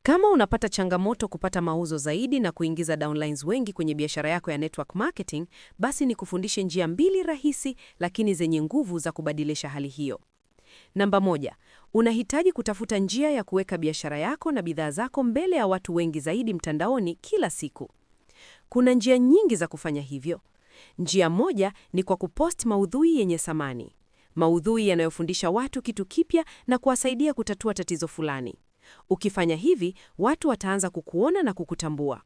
Kama unapata changamoto kupata mauzo zaidi na kuingiza downlines wengi kwenye biashara yako ya network marketing, basi ni kufundishe njia 2 rahisi lakini zenye nguvu za kubadilisha hali hiyo. Namba 1, unahitaji kutafuta njia ya kuweka biashara yako na bidhaa zako mbele ya watu wengi zaidi mtandaoni kila siku. Kuna njia nyingi za kufanya hivyo. Njia moja ni kwa kupost maudhui yenye thamani. Maudhui yanayofundisha watu kitu kipya na kuwasaidia kutatua tatizo fulani. Ukifanya hivi, watu wataanza kukuona na kukutambua.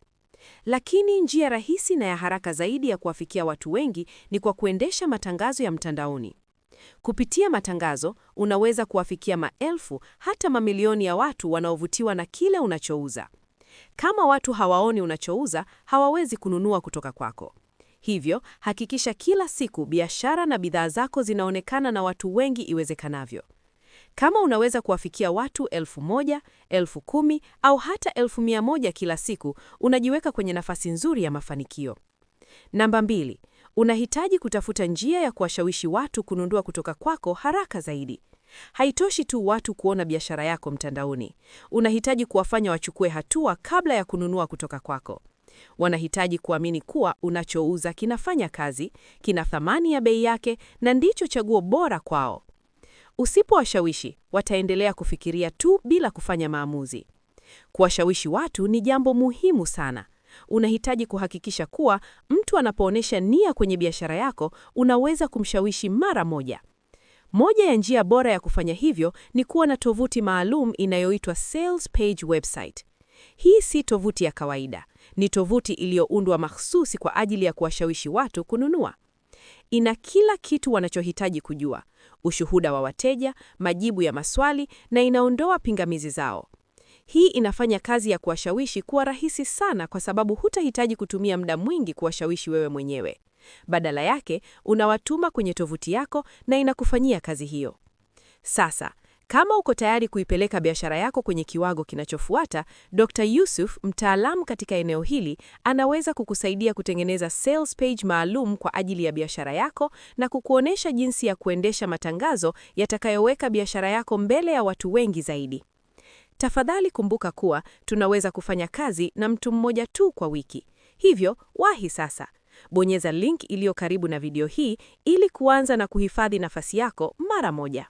Lakini njia rahisi na ya haraka zaidi ya kuwafikia watu wengi ni kwa kuendesha matangazo ya mtandaoni. Kupitia matangazo, unaweza kuwafikia maelfu hata mamilioni ya watu wanaovutiwa na kile unachouza. Kama watu hawaoni unachouza, hawawezi kununua kutoka kwako. Hivyo, hakikisha kila siku biashara na bidhaa zako zinaonekana na watu wengi iwezekanavyo. Kama unaweza kuwafikia watu 1,000, 10,000 au hata 1,100 kila siku, unajiweka kwenye nafasi nzuri ya mafanikio. Namba 2, unahitaji kutafuta njia ya kuwashawishi watu kununua kutoka kwako haraka zaidi. Haitoshi tu watu kuona biashara yako mtandaoni. Unahitaji kuwafanya wachukue hatua kabla ya kununua kutoka kwako. Wanahitaji kuamini kuwa unachouza kinafanya kazi, kina thamani ya bei yake na ndicho chaguo bora kwao. Usipowashawishi, wataendelea kufikiria tu bila kufanya maamuzi. Kuwashawishi watu ni jambo muhimu sana. Unahitaji kuhakikisha kuwa mtu anapoonyesha nia kwenye biashara yako, unaweza kumshawishi mara moja. Moja ya njia bora ya kufanya hivyo ni kuwa na tovuti maalum inayoitwa Sales Page Website. Hii si tovuti ya kawaida. Ni tovuti iliyoundwa mahsusi kwa ajili ya kuwashawishi watu kununua. Ina kila kitu wanachohitaji kujua: ushuhuda wa wateja, majibu ya maswali na inaondoa pingamizi zao. Hii inafanya kazi ya kuwashawishi kuwa rahisi sana kwa sababu hutahitaji kutumia muda mwingi kuwashawishi wewe mwenyewe. Badala yake, unawatuma kwenye tovuti yako na inakufanyia kazi hiyo. Sasa, kama uko tayari kuipeleka biashara yako kwenye kiwango kinachofuata, Dr. Yusuf, mtaalamu katika eneo hili, anaweza kukusaidia kutengeneza sales page maalum kwa ajili ya biashara yako na kukuonesha jinsi ya kuendesha matangazo yatakayoweka biashara yako mbele ya watu wengi zaidi. Tafadhali kumbuka kuwa tunaweza kufanya kazi na mtu mmoja tu kwa wiki. Hivyo, wahi sasa. Bonyeza link iliyo karibu na video hii ili kuanza na kuhifadhi nafasi yako mara moja.